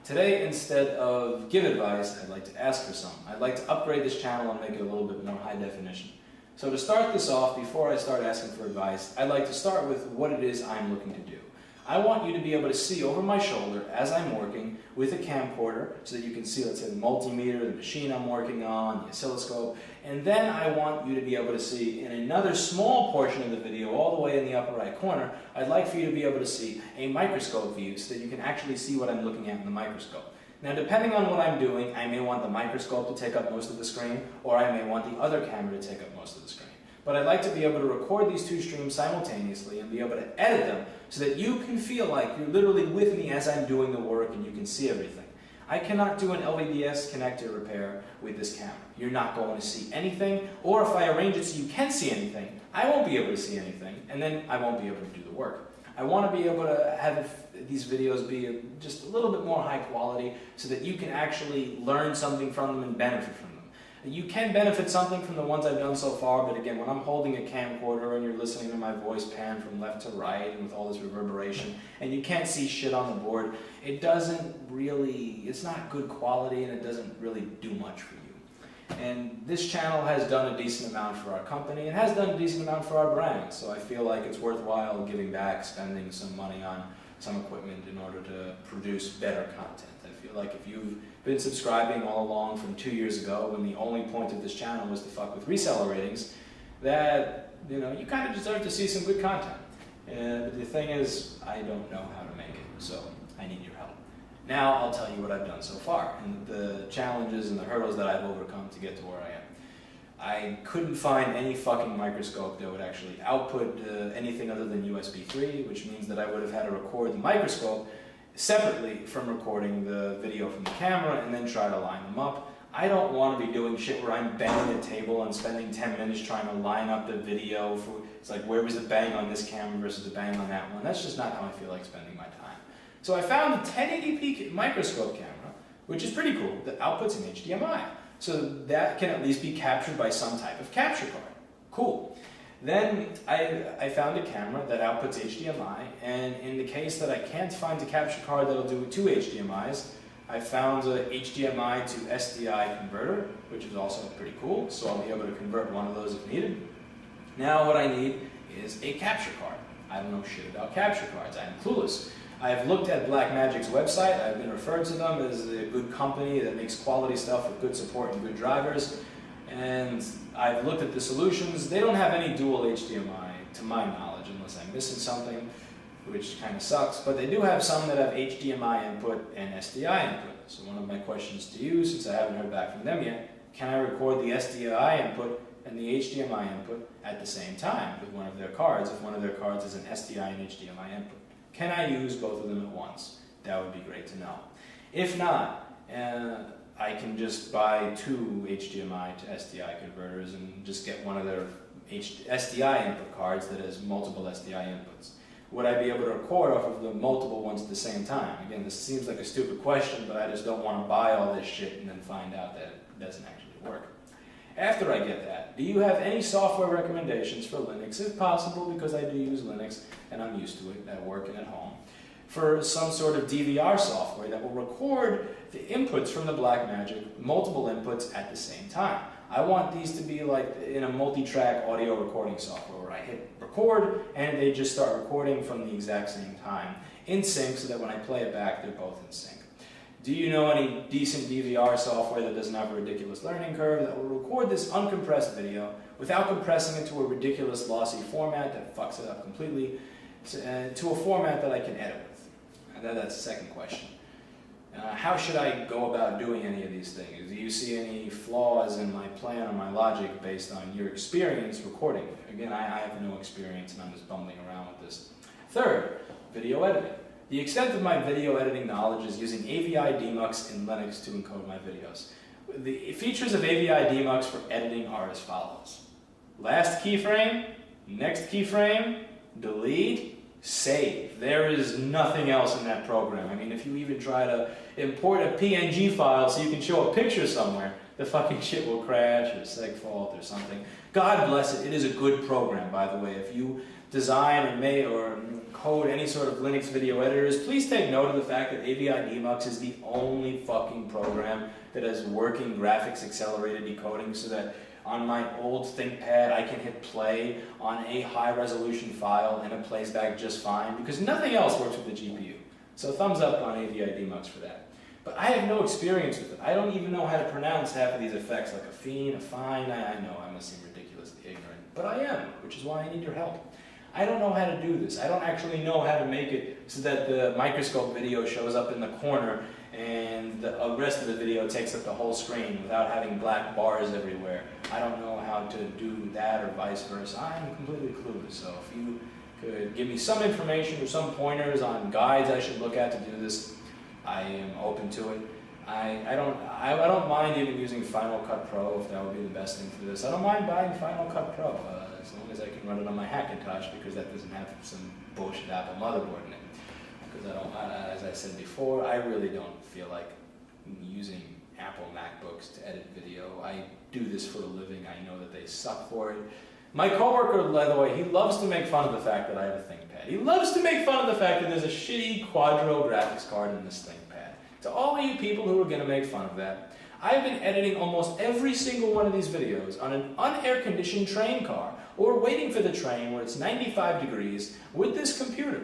Today, instead of give advice, I'd like to ask for some. I'd like to upgrade this channel and make it a little bit more high definition. So to start this off, before I start asking for advice, I'd like to start with what it is I'm looking to do. I want you to be able to see over my shoulder as I'm working with a camcorder so that you can see, let's say, the multimeter, the machine I'm working on, the oscilloscope, and then I want you to be able to see in another small portion of the video, all the way in the upper right corner, I'd like for you to be able to see a microscope view so that you can actually see what I'm looking at in the microscope. Now, depending on what I'm doing, I may want the microscope to take up most of the screen, or I may want the other camera to take up most of the screen. But I'd like to be able to record these two streams simultaneously and be able to edit them so that you can feel like you're literally with me as I'm doing the work and you can see everything. I cannot do an LVDS connector repair with this camera. You're not going to see anything, or if I arrange it so you can see anything, I won't be able to see anything, and then I won't be able to do the work. I want to be able to have these videos be just a little bit more high quality so that you can actually learn something from them and benefit from them. You can benefit something from the ones I've done so far, but again, when I'm holding a camcorder and you're listening to my voice pan from left to right and with all this reverberation, and you can't see shit on the board, it doesn't really, it's not good quality and it doesn't really do much for you. And this channel has done a decent amount for our company and has done a decent amount for our brand, so I feel like it's worthwhile giving back, spending some money on some equipment in order to produce better content. I feel like if you've been subscribing all along from 2 years ago, when the only point of this channel was to fuck with reseller ratings, that you kind of deserve to see some good content. But the thing is, I don't know how to make it, so I need your help. Now I'll tell you what I've done so far and the challenges and the hurdles that I've overcome to get to where I am. I couldn't find any fucking microscope that would actually output anything other than USB 3, which means that I would have had to record the microscope separately from recording the video from the camera and then try to line them up. I don't want to be doing shit where I'm banging the table and spending 10 minutes trying to line up the video. It's like, where was the bang on this camera versus the bang on that one? That's just not how I feel like spending my time. So I found a 1080p microscope camera, which is pretty cool, that outputs in HDMI. So that can at least be captured by some type of capture card. Cool. Then I found a camera that outputs HDMI, and in the case that I can't find a capture card that'll do two HDMIs, I found a HDMI to SDI converter, which is also pretty cool, so I'll be able to convert one of those if needed. Now what I need is a capture card. I don't know shit about capture cards. I'm clueless. I've looked at Blackmagic's website. I've been referred to them as a good company that makes quality stuff with good support and good drivers. And I've looked at the solutions. They don't have any dual HDMI, to my knowledge, unless I'm missing something, which kind of sucks. But they do have some that have HDMI input and SDI input. So one of my questions to you, since I haven't heard back from them yet, can I record the SDI input and the HDMI input at the same time with one of their cards, if one of their cards is an SDI and HDMI input? Can I use both of them at once? That would be great to know. If not, I can just buy two HDMI to SDI converters and just get one of their SDI input cards that has multiple SDI inputs. Would I be able to record off of the multiple ones at the same time? Again, this seems like a stupid question, but I just don't want to buy all this shit and then find out that it doesn't actually work. After I get that, do you have any software recommendations for Linux, if possible, because I do use Linux and I'm used to it at work and at home, for some sort of DVR software that will record the inputs from the Blackmagic, multiple inputs at the same time? I want these to be like in a multi-track audio recording software where I hit record and they just start recording from the exact same time in sync so that when I play it back, they're both in sync. Do you know any decent DVR software that doesn't have a ridiculous learning curve that will record this uncompressed video without compressing it to a ridiculous lossy format that fucks it up completely, to a format that I can edit with? And that's the second question. How should I go about doing any of these things? Do you see any flaws in my plan or my logic based on your experience recording? Again, I have no experience and I'm just bumbling around with this. Third, video editing. The extent of my video editing knowledge is using AVI Demux in Linux to encode my videos. The features of AVI Demux for editing are as follows. Last keyframe, next keyframe, delete, save. There is nothing else in that program. I mean, if you even try to import a PNG file so you can show a picture somewhere, the fucking shit will crash or segfault or something. God bless it. It is a good program, by the way. If you design or code any sort of Linux video editors, please take note of the fact that AVI Demux is the only fucking program that has working graphics accelerated decoding, so that on my old ThinkPad I can hit play on a high resolution file and it plays back just fine, because nothing else works with the GPU. So thumbs up on AVI Demux for that. But I have no experience with it. I don't even know how to pronounce half of these effects, like a fiend, a fine. I know I must seem ridiculously ignorant, but I am, which is why I need your help. I don't know how to do this. I don't actually know how to make it so that the microscope video shows up in the corner and the rest of the video takes up the whole screen without having black bars everywhere. I don't know how to do that or vice versa. I'm completely clueless. So if you could give me some information or some pointers on guides I should look at to do this, I am open to it. I don't mind even using Final Cut Pro if that would be the best thing for this. I don't mind buying Final Cut Pro as long as I can run it on my Hackintosh, because that doesn't have some bullshit Apple motherboard in it. Because as I said before, I really don't feel like using Apple MacBooks to edit video. I do this for a living. I know that they suck for it. My coworker, by the way, he loves to make fun of the fact that I have a ThinkPad. He loves to make fun of the fact that there's a shitty Quadro graphics card in this ThinkPad. To all of you people who are going to make fun of that, I've been editing almost every single one of these videos on an unair-conditioned train car, or waiting for the train where it's 95 degrees with this computer.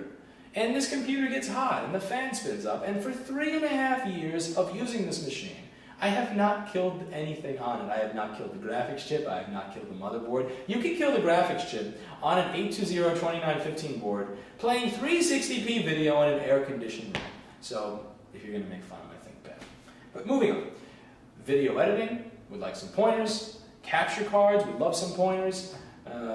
And this computer gets hot and the fan spins up, and for 3.5 years of using this machine, I have not killed anything on it. I have not killed the graphics chip, I have not killed the motherboard. You can kill the graphics chip on an 820-2915 board playing 360p video in an air-conditioned room. So, if you're going to make fun of my ThinkPad. But moving on. Video editing, would like some pointers. Capture cards, would love some pointers.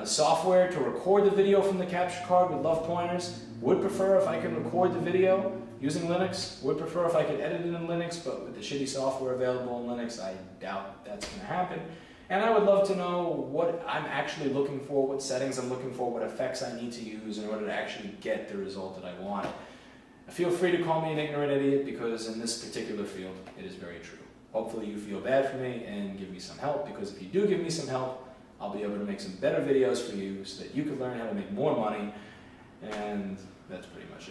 Software to record the video from the capture card, would love pointers. Would prefer if I could record the video using Linux. Would prefer if I could edit it in Linux, but with the shitty software available in Linux, I doubt that's going to happen. And I would love to know what I'm actually looking for, what settings I'm looking for, what effects I need to use in order to actually get the result that I want. Feel free to call me an ignorant idiot, because in this particular field, it is very true. Hopefully you feel bad for me and give me some help, because if you do give me some help, I'll be able to make some better videos for you so that you can learn how to make more money, and that's pretty much it.